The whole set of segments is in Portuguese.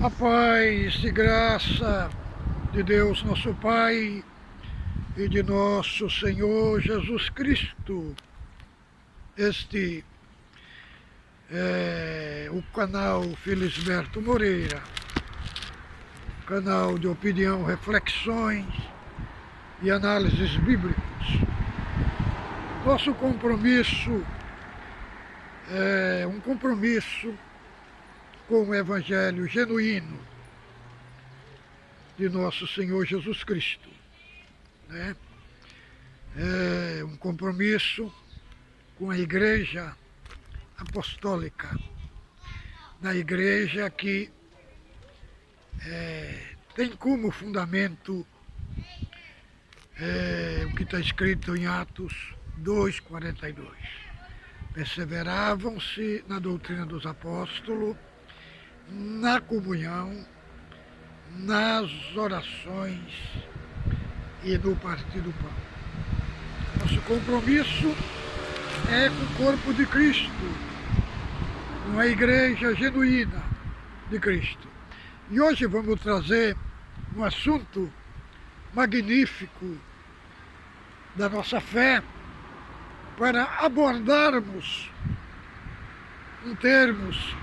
A paz e graça de Deus nosso Pai e de nosso Senhor Jesus Cristo. Este é o canal Felisberto Moreira, canal de opinião, reflexões e análises bíblicas. Nosso compromisso é um compromisso com o Evangelho genuíno de nosso Senhor Jesus Cristo, né? É um compromisso com a Igreja Apostólica, na Igreja que tem como fundamento o que está escrito em Atos 2,42. Perseveravam-se na doutrina dos apóstolos, na comunhão, nas orações e no partir do pão. Nosso compromisso é com o corpo de Cristo, com a igreja genuína de Cristo. E hoje vamos trazer um assunto magnífico da nossa fé para abordarmos em termos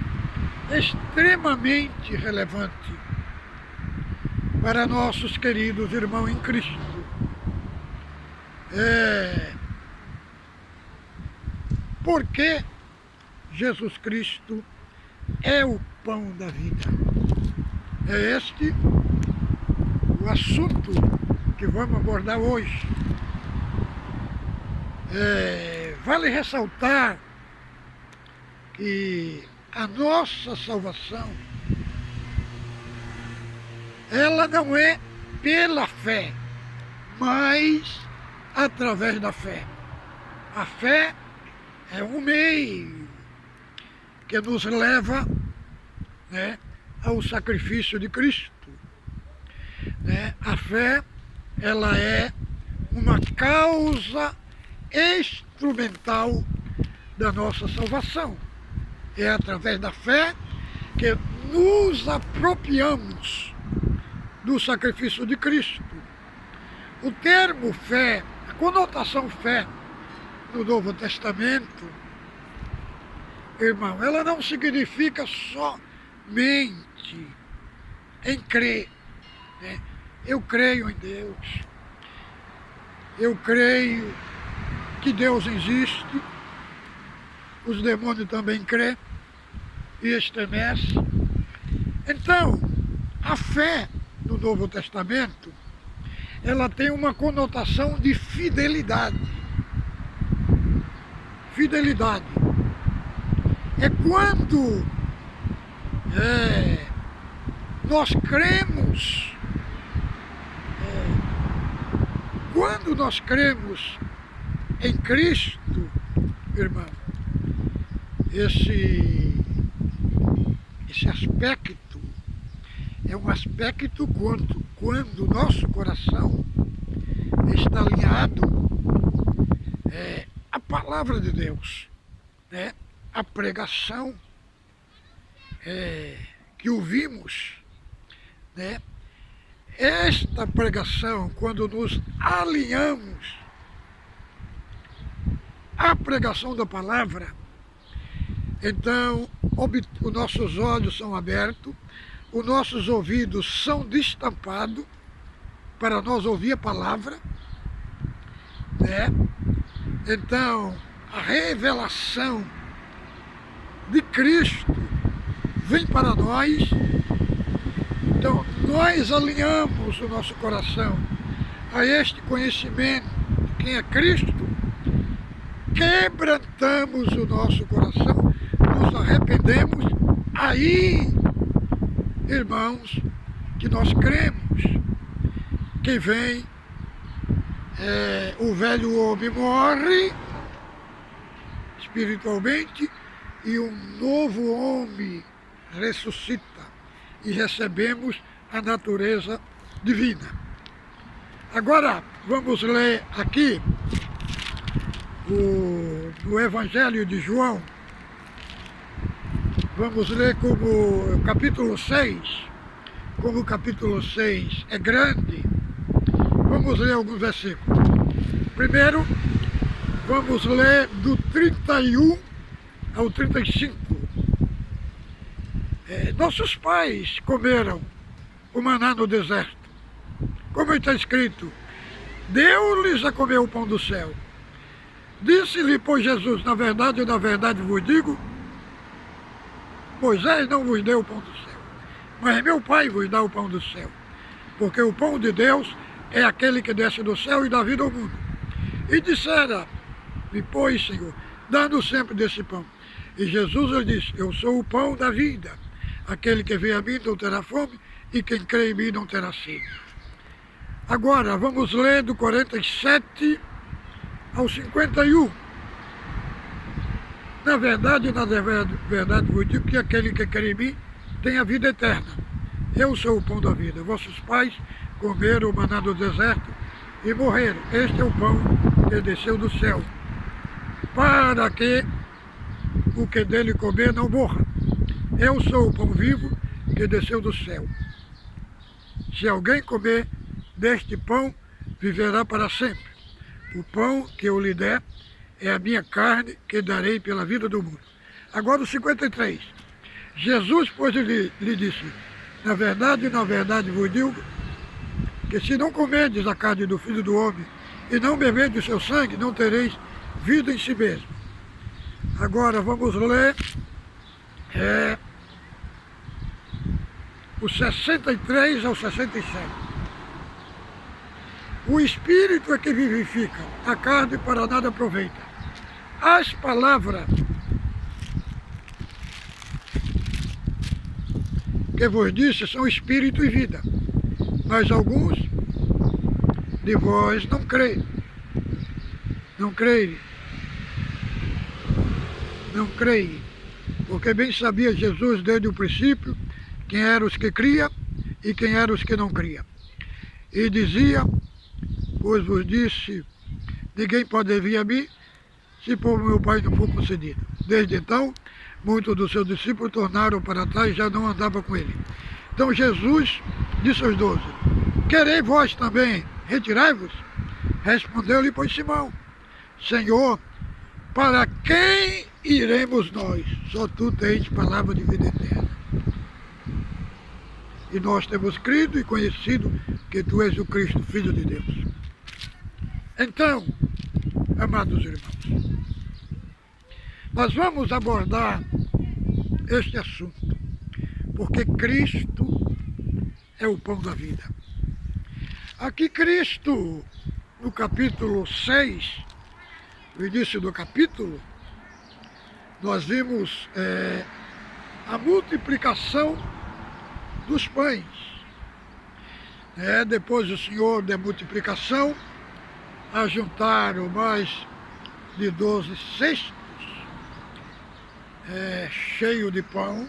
extremamente relevante para nossos queridos irmãos em Cristo. Porque Jesus Cristo é o pão da vida. É este o assunto que vamos abordar hoje. Vale ressaltar que a nossa salvação, ela não é pela fé, mas através da fé. A fé é um meio que nos leva, né, ao sacrifício de Cristo, né? A fé, ela é uma causa instrumental da nossa salvação. É através da fé que nos apropriamos do sacrifício de Cristo. O termo fé, a conotação fé no Novo Testamento, irmão, ela não significa somente em crer, né? Eu creio em Deus, eu creio que Deus existe, os demônios também creem e estremecem. Então, a fé no Novo Testamento, ela tem uma conotação de fidelidade. Fidelidade é quando nós cremos, quando nós cremos em Cristo, irmão, esse aspecto é um aspecto quando o nosso coração está alinhado à palavra de Deus, né? A pregação que ouvimos, né? Esta pregação, quando nos alinhamos à pregação da palavra, então os nossos olhos são abertos, os nossos ouvidos são destampados para nós ouvir a palavra, né? Então, a revelação de Cristo vem para nós. Então, nós alinhamos o nosso coração a este conhecimento de quem é Cristo, quebrantamos o nosso coração, nos arrependemos, aí, irmãos, que nós cremos que vem, o velho homem morre espiritualmente e um novo homem ressuscita e recebemos a natureza divina. Agora vamos ler aqui no Evangelho de João. Vamos ler como capítulo 6, como o capítulo 6 é grande, vamos ler alguns versículos. Primeiro, vamos ler do 31 ao 35. Nossos pais comeram o maná no deserto. Como está escrito, deu-lhes a comer o pão do céu. Disse-lhe, pois, Jesus, na verdade vos digo, Moisés não vos deu o pão do céu, mas meu Pai vos dá o pão do céu. Porque o pão de Deus é aquele que desce do céu e dá vida ao mundo. E dissera-lhe, pois, Senhor, dá-nos sempre desse pão. E Jesus lhe disse, eu sou o pão da vida. Aquele que vem a mim não terá fome, e quem crê em mim não terá sede. Agora, vamos ler do 47 ao 51. Na verdade vos digo que aquele que crê em mim tem a vida eterna. Eu sou o pão da vida. Vossos pais comeram o maná do deserto e morreram. Este é o pão que desceu do céu, para que o que dele comer não morra. Eu sou o pão vivo que desceu do céu. Se alguém comer deste pão, viverá para sempre. O pão que eu lhe der é a minha carne que darei pela vida do mundo. Agora o 53. Jesus, pois, lhe disse, na verdade vos digo, que se não comerdes a carne do Filho do Homem e não beberdes o seu sangue, não tereis vida em si mesmo. Agora vamos ler o 63 ao 67. O Espírito é que vivifica, a carne para nada aproveita. As palavras que vos disse são Espírito e vida, mas alguns de vós não creem. Não creem, porque bem sabia Jesus desde o princípio quem eram os que criam e quem eram os que não criam. E dizia, pois vos disse, ninguém pode vir a mim, se por meu Pai não for concedido. Desde então, muitos dos seus discípulos tornaram para trás e já não andavam com ele. Então Jesus disse aos 12, quereis vós também retirai-vos? Respondeu-lhe, pois, Simão, Senhor, para quem iremos nós? Só tu tens palavra de vida eterna. E nós temos crido e conhecido que tu és o Cristo, Filho de Deus. Então, amados irmãos, nós vamos abordar este assunto, porque Cristo é o pão da vida. Aqui Cristo, no capítulo 6, no início do capítulo, nós vimos a multiplicação dos pães. Depois o Senhor da multiplicação, ajuntaram mais de 12 cestos cheios de pão,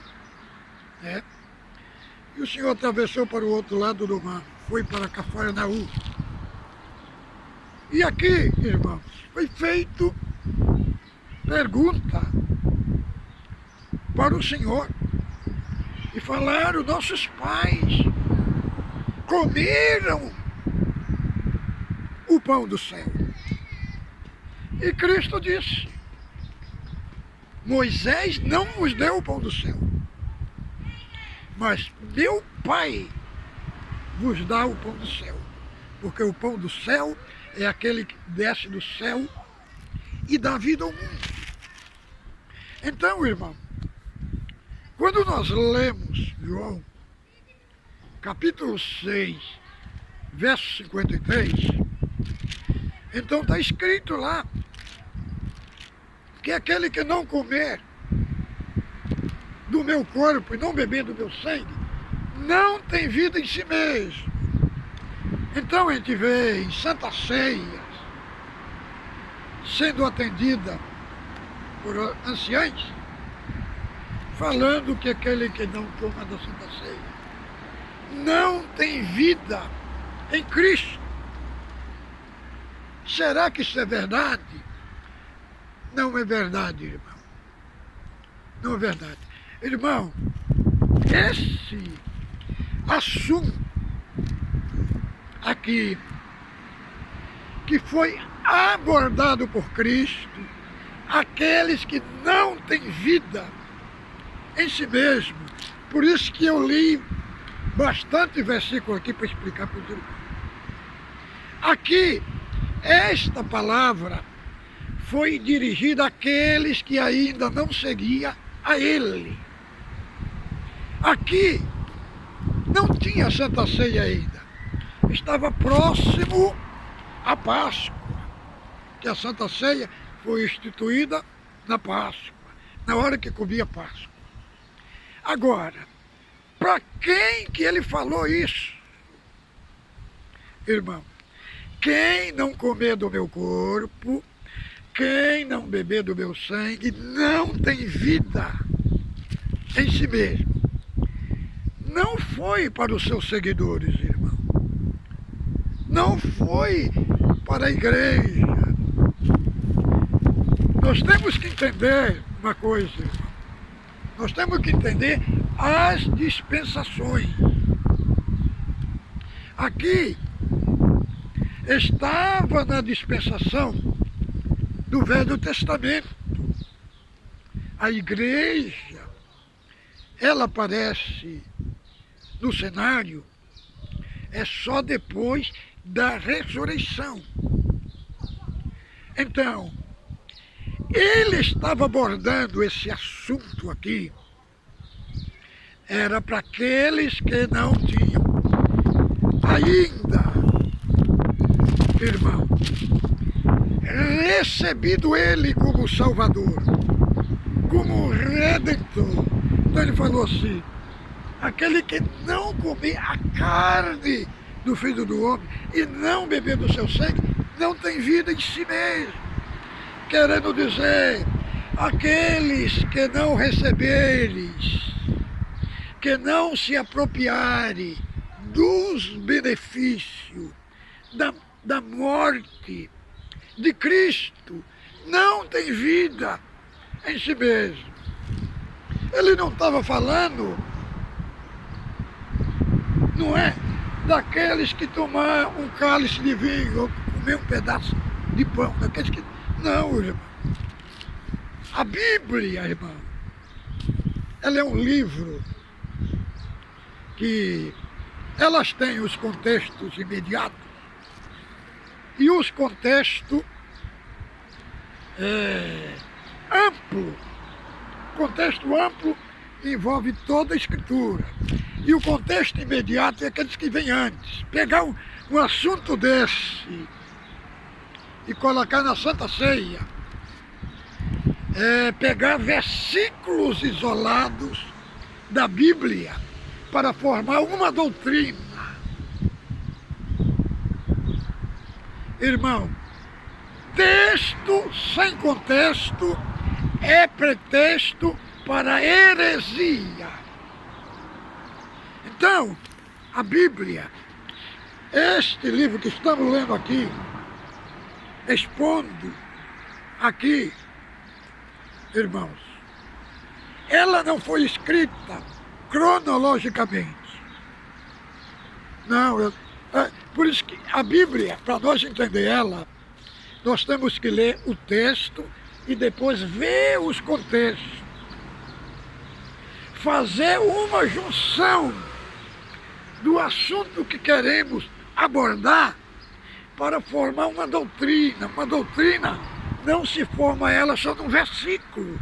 e o Senhor atravessou para o outro lado do mar, foi para Cafarnaum. E aqui, irmãos, foi feito pergunta para o Senhor. E falaram, nossos pais comeram o pão do céu. E Cristo disse, Moisés não vos deu o pão do céu, mas meu Pai vos dá o pão do céu. Porque o pão do céu é aquele que desce do céu e dá vida ao mundo. Então, irmão, quando nós lemos João, capítulo 6, verso 53, então está escrito lá que aquele que não comer do meu corpo e não beber do meu sangue, não tem vida em si mesmo. Então a gente vê em Santa Ceia, sendo atendida por anciães, falando que aquele que não toma da Santa Ceia não tem vida em Cristo. Será que isso é verdade? Não é verdade, irmão. Não é verdade. Irmão, esse assunto aqui que foi abordado por Cristo, aqueles que não têm vida em si mesmo. Por isso que eu li bastante versículo aqui para explicar para os irmãos. Aqui, esta palavra foi dirigida àqueles que ainda não seguiam a Ele. Aqui não tinha Santa Ceia ainda. Estava próximo à Páscoa, que a Santa Ceia foi instituída na Páscoa, na hora que comia Páscoa. Agora, para quem que ele falou isso? Irmão, quem não comer do meu corpo, quem não beber do meu sangue, não tem vida em si mesmo. Não foi para os seus seguidores, irmão. Não foi para a igreja. Nós temos que entender uma coisa, irmão. Nós temos que entender as dispensações. Aqui estava na dispensação do Velho Testamento. A igreja, ela aparece no cenário só depois da ressurreição. Então, ele estava abordando esse assunto aqui, era para aqueles que não tinham ainda, irmão, recebido ele como Salvador, como Redentor. Então ele falou assim: aquele que não comer a carne do Filho do Homem e não beber do seu sangue, não tem vida em si mesmo. Querendo dizer, aqueles que não receberem, que não se apropriarem dos benefícios da morte de Cristo, não tem vida em si mesmo. Ele não estava falando, não é, daqueles que tomar um cálice de vinho ou comer um pedaço de pão, daqueles que... Não, irmão. A Bíblia, irmão, ela é um livro que elas têm os contextos imediatos e os contextos amplos. Contexto amplo envolve toda a Escritura. E o contexto imediato é aqueles que vêm antes. Pegar um assunto desse e colocar na Santa Ceia, pegar versículos isolados da Bíblia para formar uma doutrina. Irmão, texto sem contexto é pretexto para heresia. Então, a Bíblia, este livro que estamos lendo aqui, expondo aqui, irmãos, ela não foi escrita cronologicamente. Não, por isso que a Bíblia, para nós entender ela, nós temos que ler o texto e depois ver os contextos. Fazer uma junção do assunto que queremos abordar para formar uma doutrina. Uma doutrina não se forma ela só num versículo.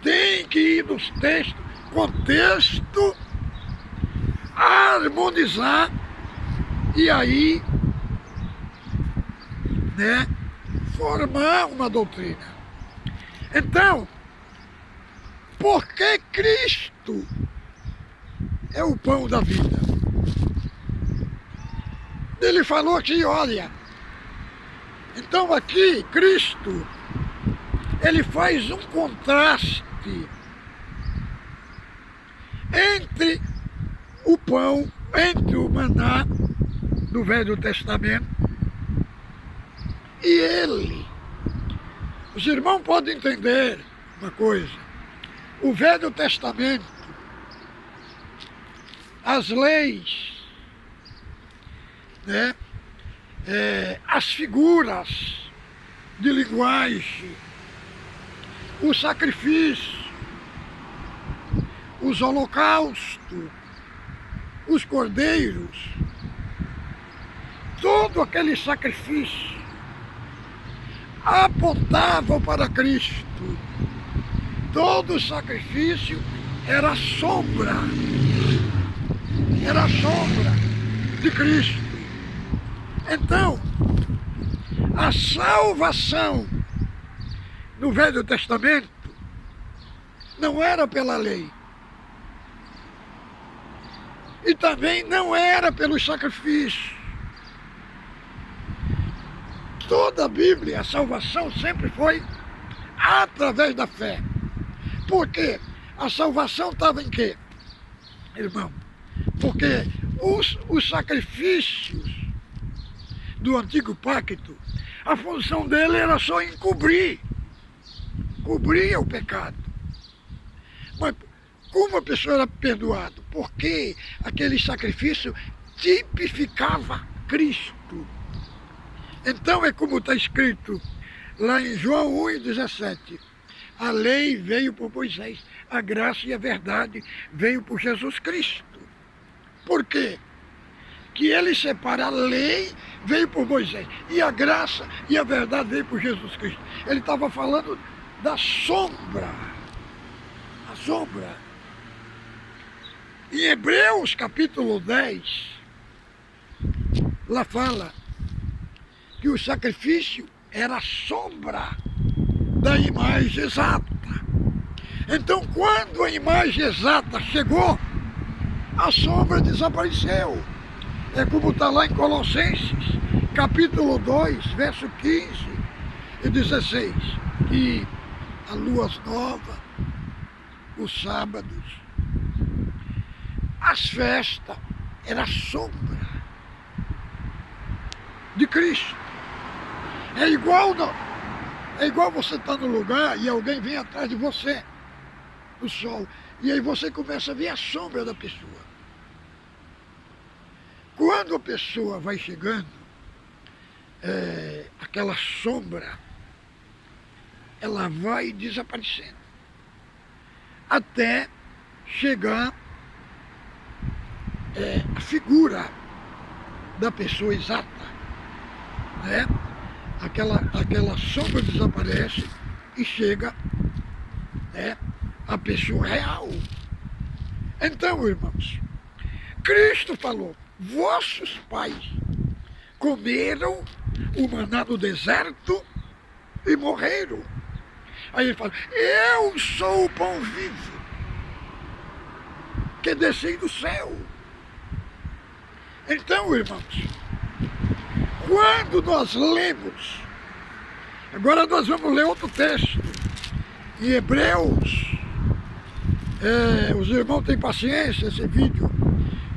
Tem que ir nos textos, contexto, harmonizar e aí, né, formar uma doutrina. Então, por que Cristo é o pão da vida? Ele falou que, olha, então aqui Cristo, ele faz um contraste entre o pão, entre o maná do Velho Testamento e ele. Os irmãos podem entender uma coisa: o Velho Testamento as leis, né? As figuras de linguagem, o sacrifício, os holocaustos, os cordeiros, todo aquele sacrifício apontavam para Cristo. Todo sacrifício era sombra de Cristo. Então, a salvação no Velho Testamento não era pela lei. E também não era pelos sacrifícios. Toda a Bíblia, a salvação sempre foi através da fé. Por quê? A salvação estava em quê, irmão? Porque os sacrifícios do Antigo Pacto, a função dele era só cobria o pecado. Mas como a pessoa era perdoada? Porque aquele sacrifício tipificava Cristo. Então é como está escrito lá em João 1,17. A lei veio por Moisés, a graça e a verdade veio por Jesus Cristo. Por quê? Que ele separa a lei, veio por Moisés, e a graça e a verdade veio por Jesus Cristo. Ele estava falando da sombra. A sombra. Em Hebreus capítulo 10, lá fala que o sacrifício era a sombra da imagem exata. Então, quando a imagem exata chegou, a sombra desapareceu. É como está lá em Colossenses, capítulo 2, verso 15 e 16, que a lua nova, os sábados, as festas, era a sombra de Cristo. É igual você estar no lugar e alguém vem atrás de você, do sol, e aí você começa a ver a sombra da pessoa. Quando a pessoa vai chegando, aquela sombra, ela vai desaparecendo, até chegar a figura da pessoa exata, né? Aquela sombra desaparece e chega, né, a pessoa real. Então, irmãos, Cristo falou: vossos pais comeram o maná no deserto e morreram. Aí ele fala: eu sou o pão vivo que desci do céu. Então, irmãos, quando nós lemos, agora nós vamos ler outro texto, em Hebreus, os irmãos têm paciência, esse vídeo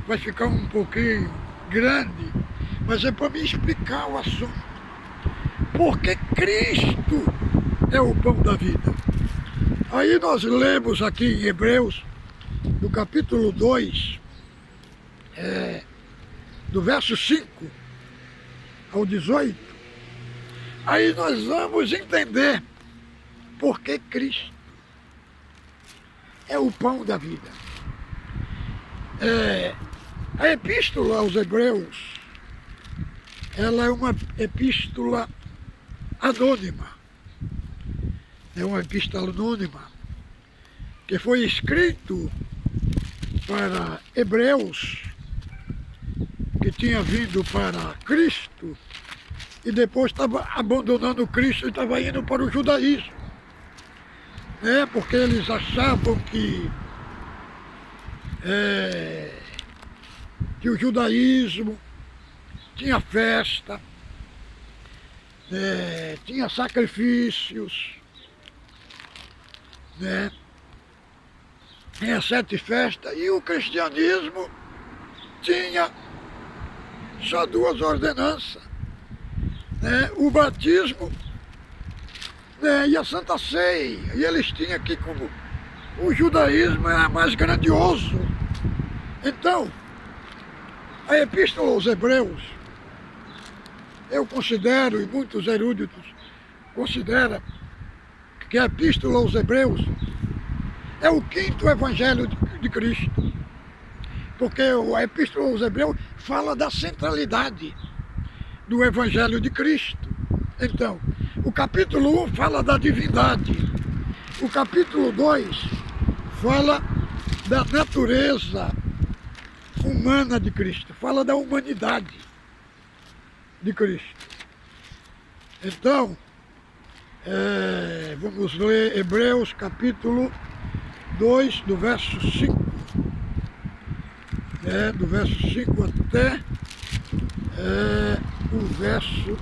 vai ficar um pouquinho grande, mas é para me explicar o assunto. Porque Cristo é o pão da vida. Aí nós lemos aqui em Hebreus, no capítulo 2, do verso 5 ao 18, aí nós vamos entender por que Cristo é o pão da vida. A epístola aos Hebreus, ela é uma epístola anônima. É uma epístola anônima que foi escrito para hebreus que tinha vindo para Cristo e depois estava abandonando Cristo e estava indo para o judaísmo, né? Porque eles achavam que o judaísmo tinha festa, tinha sacrifícios, né? Tinha 7 festas, e o cristianismo tinha só 2 ordenanças, né? O batismo, né? E a Santa Ceia. E eles tinham que, como o judaísmo era mais grandioso, Então, a Epístola aos Hebreus, eu considero, e muitos eruditos consideram, que a Epístola aos Hebreus é o quinto Evangelho de Cristo. Porque a Epístola aos Hebreus fala da centralidade do Evangelho de Cristo. Então, o capítulo 1 fala da divindade. O capítulo 2 fala da natureza humana de Cristo. Fala da humanidade de Cristo. Então, vamos ler Hebreus capítulo 2, do verso 5. Do verso 5 até o verso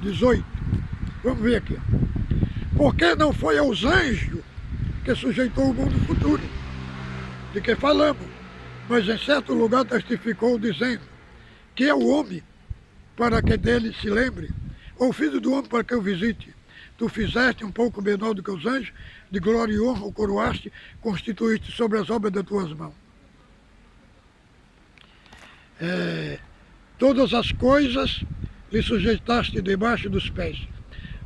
18. Vamos ver aqui. Porque não foi aos anjos que sujeitou o mundo futuro, de que falamos, mas em certo lugar testificou, dizendo que é o homem para que dele se lembre, ou o filho do homem para que o visite. Tu fizeste um pouco menor do que os anjos, de glória e honra o coroaste, constituíste sobre as obras das tuas mãos. Todas as coisas lhe sujeitaste debaixo dos pés.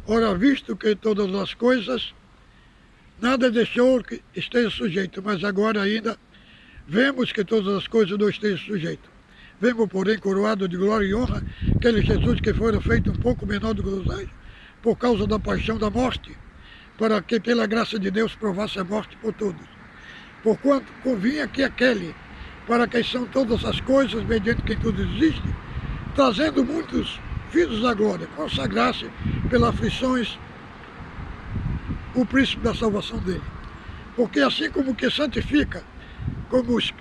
Ora, visto que todas as coisas, nada deixou que esteja sujeito, mas agora ainda vemos que todas as coisas não estejam sujeitas. Vemos, porém, coroado de glória e honra, aquele Jesus que fora feito um pouco menor do que os anjos, por causa da paixão da morte, para que pela graça de Deus provasse a morte por todos. Porquanto convinha que aquele, para quem são todas as coisas, mediante quem tudo existe, trazendo muitos filhos da glória, consagrasse pelas aflições o príncipe da salvação dele. Porque assim como que santifica, como os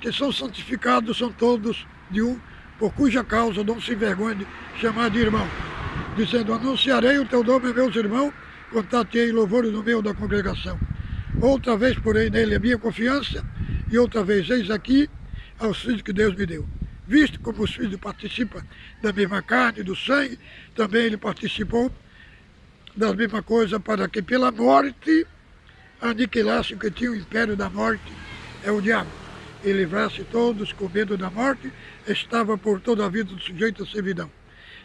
que são santificados são todos de um, por cuja causa não se envergonha de chamar de irmão, dizendo, anunciarei o teu nome a meus irmãos, contar-te-ei louvores no meio da congregação. Outra vez, porém, nele a minha confiança, e outra vez, eis aqui, aos filhos que Deus me deu. Visto como os filhos participam da mesma carne e do sangue, também ele participou das mesmas coisas, para que pela morte aniquilasse o que tinha o império da morte, é o diabo, e livrasse todos com medo da morte, estava por toda a vida sujeito à servidão.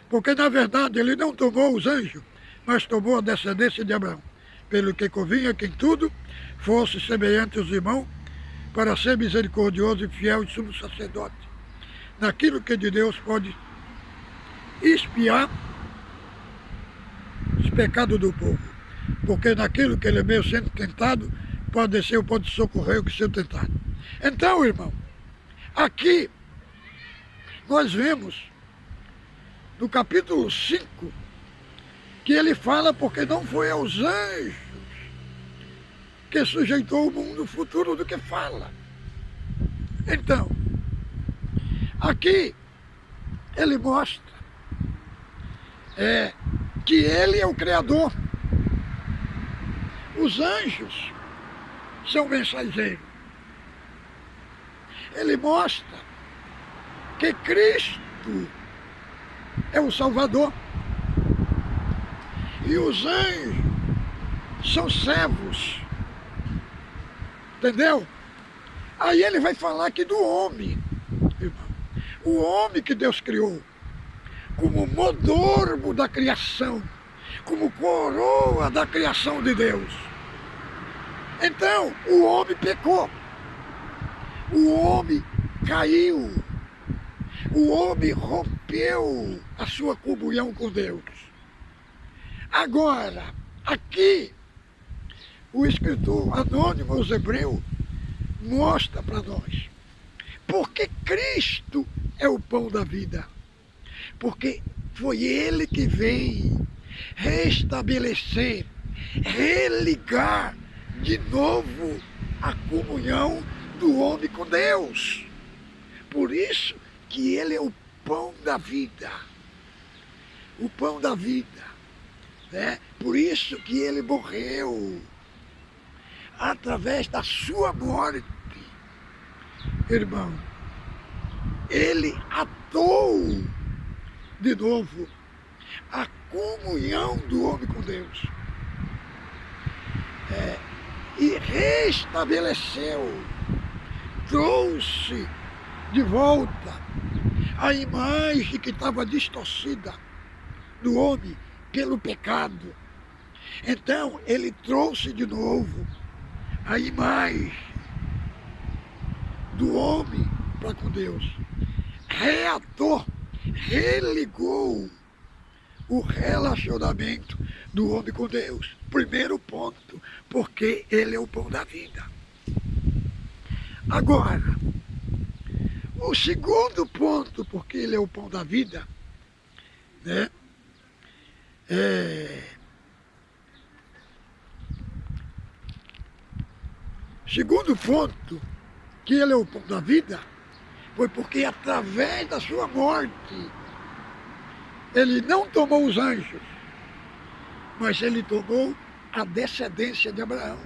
Porque, na verdade, ele não tomou os anjos, mas tomou a descendência de Abraão, pelo que convinha que em tudo fosse semelhante aos irmãos, para ser misericordioso e fiel e sumo sacerdote, naquilo que de Deus pode expiar os pecados do povo. Porque naquilo que ele é meio sendo tentado, pode socorrer o que ser tentado. Então, irmão, aqui nós vemos no capítulo 5 que ele fala porque não foi aos anjos que sujeitou o mundo futuro do que fala. Então, aqui ele mostra que ele é o Criador. Os anjos são mensageiros. Ele mostra que Cristo é o Salvador. E os anjos são servos. Entendeu? Aí ele vai falar aqui do homem, irmão. O homem que Deus criou como modormo da criação, como coroa da criação de Deus. Então, o homem pecou. O homem caiu. O homem rompeu a sua comunhão com Deus. Agora, aqui, o escritor anônimo aos Hebreus mostra para nós porque Cristo é o pão da vida. Porque foi Ele que veio restabelecer, religar de novo a comunhão do homem com Deus. Por isso que Ele é o pão da vida. O pão da vida. Né? Por isso que Ele morreu. Através da sua morte, irmão, Ele atou de novo a comunhão do homem com Deus. E restabeleceu trouxe de volta a imagem que estava distorcida do homem pelo pecado. Então ele trouxe de novo a imagem do homem para com Deus. Reatou, religou o relacionamento do homem com Deus. Primeiro ponto, porque ele é o pão da vida. Agora, o segundo ponto, porque ele é o pão da vida, né? Segundo ponto, que ele é o pão da vida, foi porque através da sua morte, ele não tomou os anjos, mas ele tomou a descendência de Abraão.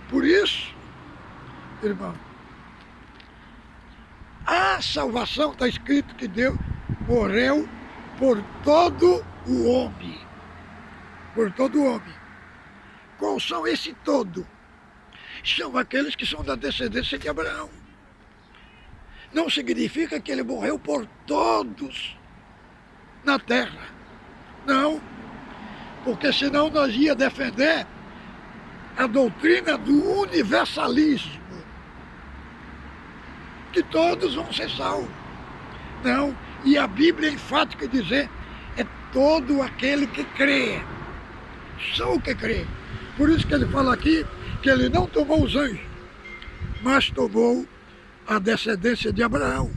Por isso, irmão, a salvação está escrito que Deus morreu por todo o homem. Por todo o homem. Qual são esse todo? São aqueles que são da descendência de Abraão. Não significa que ele morreu por todos na terra. Não. Porque senão nós ia defender a doutrina do universalismo. Que todos vão ser salvos. Não. E a Bíblia é enfática em dizer, é todo aquele que crê. Só o que crê. Por isso que ele fala aqui que ele não tomou os anjos, mas tomou a descendência de Abraão.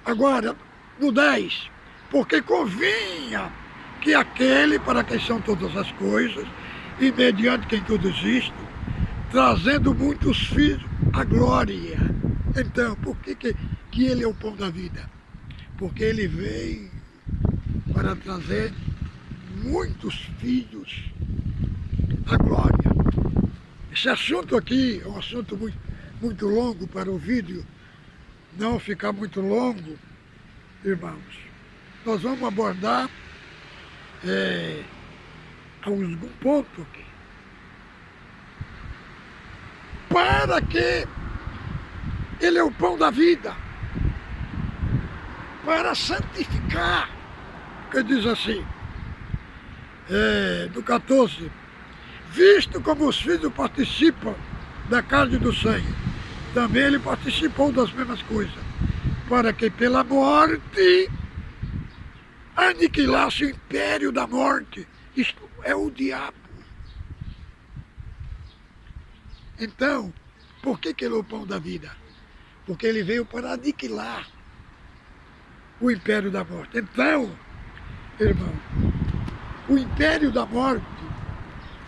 Agora, no 10, porque convinha que aquele para quem são todas as coisas, e mediante quem tudo existe, trazendo muitos filhos à glória. Então, por que ele é o pão da vida? Porque ele veio para trazer muitos filhos à glória. Esse assunto aqui é um assunto muito longo para o vídeo não ficar muito longo, irmãos. Nós vamos abordar algum ponto aqui. Para que ele é o pão da vida, para santificar, que diz assim, no 14, visto como os filhos participam da carne e do sangue, também ele participou das mesmas coisas, para que pela morte aniquilasse o império da morte, isto é o diabo. Então, por que ele é o pão da vida? Porque ele veio para aniquilar o império da morte. Então, irmão, o império da morte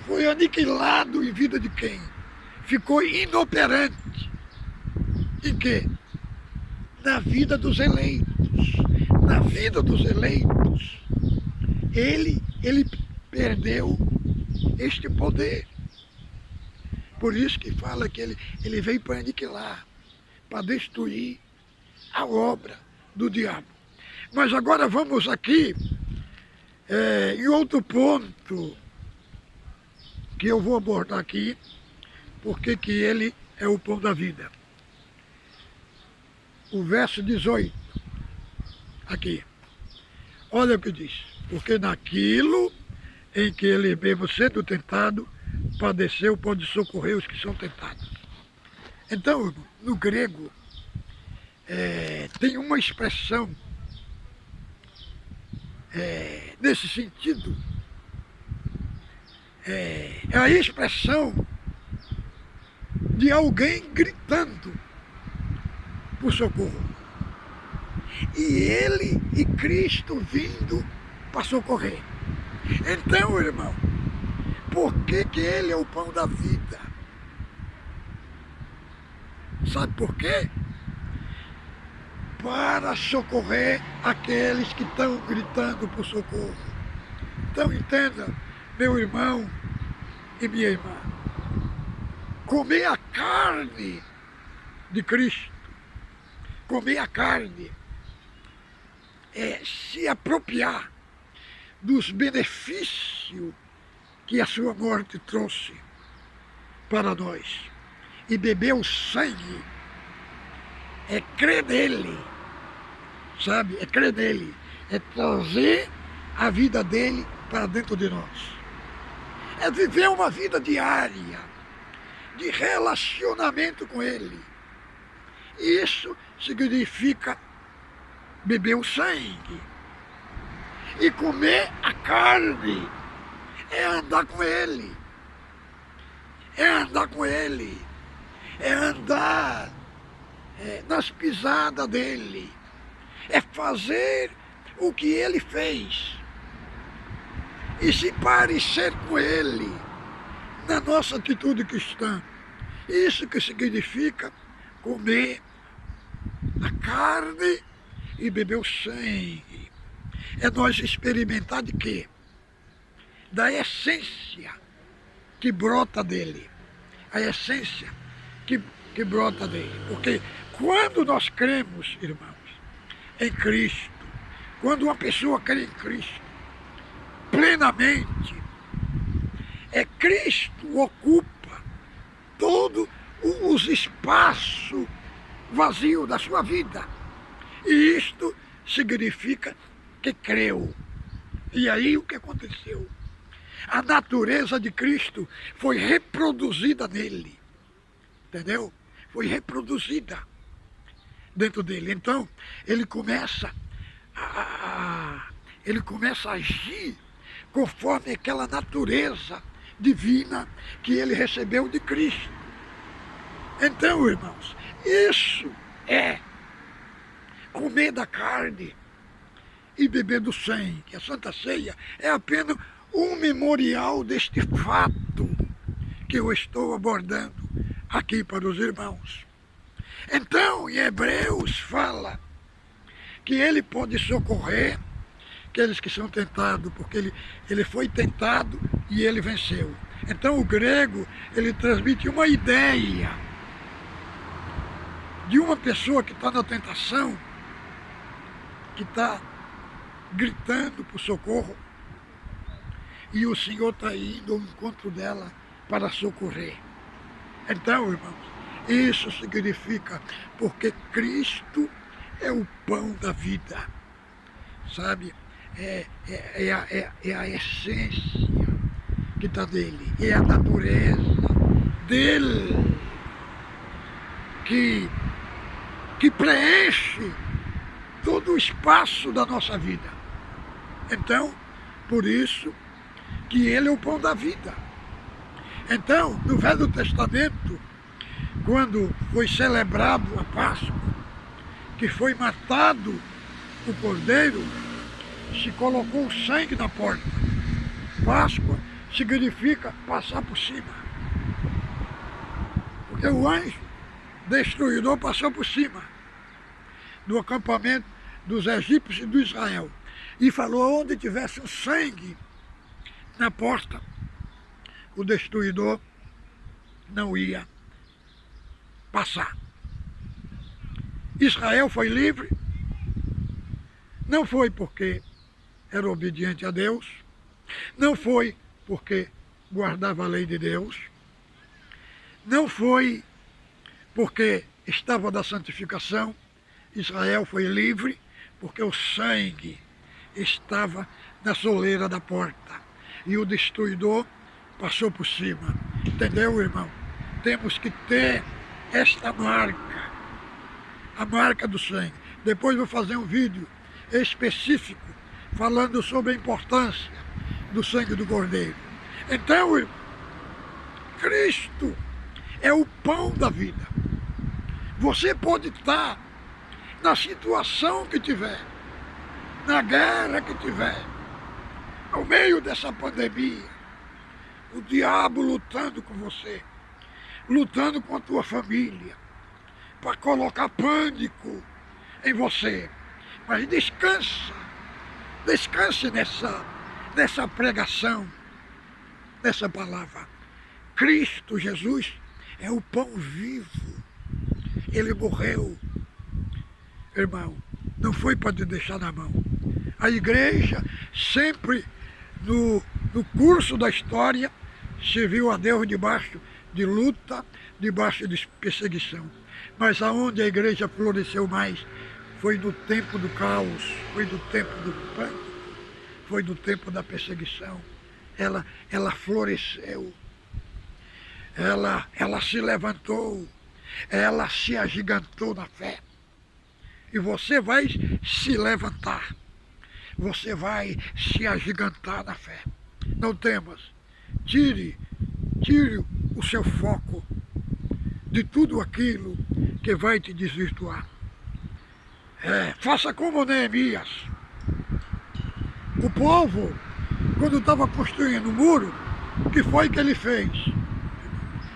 foi aniquilado em vida de quem? Ficou inoperante. Em quê? Na vida dos eleitos. Na vida dos eleitos, ele perdeu este poder. Por isso que fala que ele veio para aniquilar, para destruir a obra do diabo. Mas agora vamos aqui em outro ponto que eu vou abordar aqui, porque que ele é o pão da vida. O verso 18, aqui. Olha o que diz. Porque naquilo em que ele mesmo sendo tentado, padeceu, pode socorrer os que são tentados. Então, no grego, tem uma expressão nesse sentido. É a expressão de alguém gritando por socorro. E ele e Cristo vindo para socorrer. Então, irmão, por que ele é o pão da vida? Sabe por quê? Para socorrer aqueles que estão gritando por socorro. Então entenda, meu irmão e minha irmã, comer a carne de Cristo, comer a carne, é se apropriar dos benefícios que a sua morte trouxe. para nós. E beber o sangue é crer nele, sabe? É crer nele, é trazer a vida dele para dentro de nós. É viver uma vida diária de relacionamento com ele. Isso significa beber o sangue. E comer a carne é andar com ele. É andar com ele. É andar nas pisadas dele. É fazer o que ele fez. E se parecer com ele na nossa atitude cristã. Isso que significa comer a carne e beber o sangue. É nós experimentar de quê? Da essência que brota dele. A essência que brota dele. Porque quando nós cremos, irmãos, em Cristo, quando uma pessoa crê em Cristo plenamente, Cristo ocupa todos os espaços vazios da sua vida. E isto significa que creu. E aí o que aconteceu? A natureza de Cristo foi reproduzida nele. Entendeu? Foi reproduzida dentro dele. Então, ele começa a agir conforme aquela natureza divina que ele recebeu de Cristo. Então, irmãos, isso é comer da carne e beber do sangue. A Santa Ceia é apenas um memorial deste fato que eu estou abordando aqui para os irmãos. Então, em Hebreus fala que ele pode socorrer aqueles que são tentados, porque ele foi tentado e ele venceu. Então o grego, ele transmite uma ideia de uma pessoa que está na tentação, que está gritando por socorro, e o Senhor está indo ao encontro dela para socorrer. Então, irmãos, isso significa porque Cristo é o pão da vida, sabe? É a essência que está dele, é a natureza dele que preenche todo o espaço da nossa vida. Então, por isso que ele é o pão da vida. Então, no Velho Testamento, quando foi celebrado a Páscoa, que foi matado o cordeiro, se colocou o sangue na porta. Páscoa significa passar por cima. Porque o anjo destruidor passou por cima do acampamento dos egípcios e do Israel. E falou, onde tivesse o sangue na porta, o destruidor não ia passar. Israel foi livre, não foi porque era obediente a Deus, não foi porque guardava a lei de Deus, não foi porque estava da santificação. Israel foi livre porque o sangue estava na soleira da porta e o destruidor passou por cima. Entendeu, irmão? Temos que ter esta marca, a marca do sangue. Depois vou fazer um vídeo específico falando sobre a importância do sangue do cordeiro. Então, irmão, Cristo é o pão da vida. Você pode estar na situação que tiver, na guerra que tiver, no meio dessa pandemia, o diabo lutando com você, lutando com a tua família, para colocar pânico em você. Mas descanse nessa pregação, nessa palavra. Cristo Jesus é o pão vivo. Ele morreu, irmão, não foi para te deixar na mão. A igreja sempre no curso da história serviu a Deus debaixo de luta, debaixo de perseguição. Mas aonde a igreja floresceu mais foi no tempo do caos, foi no tempo do pânico, foi no tempo da perseguição. Ela floresceu, ela se levantou, ela se agigantou na fé. E você vai se levantar, você vai se agigantar na fé. Não temas, tire o seu foco de tudo aquilo que vai te desvirtuar. Faça como Neemias. O povo, quando estava construindo o muro, o que foi que ele fez?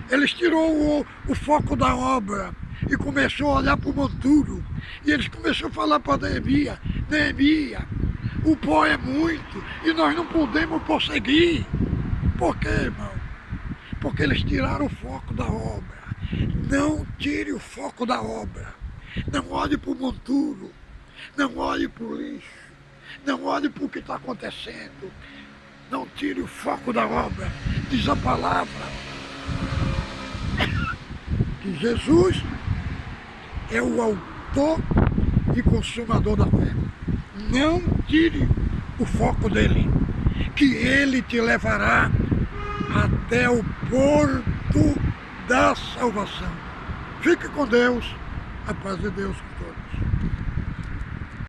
Eles tirou o foco da obra e começou a olhar para o monturo. E eles começaram a falar para Neemias, Neemias, o pó é muito e nós não podemos prosseguir. Por quê, irmão? Porque eles tiraram o foco da obra. Não tire o foco da obra. Não olhe para o monturo. Não olhe para o lixo. Não olhe para o que está acontecendo. Não tire o foco da obra. Diz a palavra que Jesus é o autor e consumador da fé. Não tire o foco dele, que ele te levará até o porto da salvação. Fique com Deus, a paz de Deus com todos.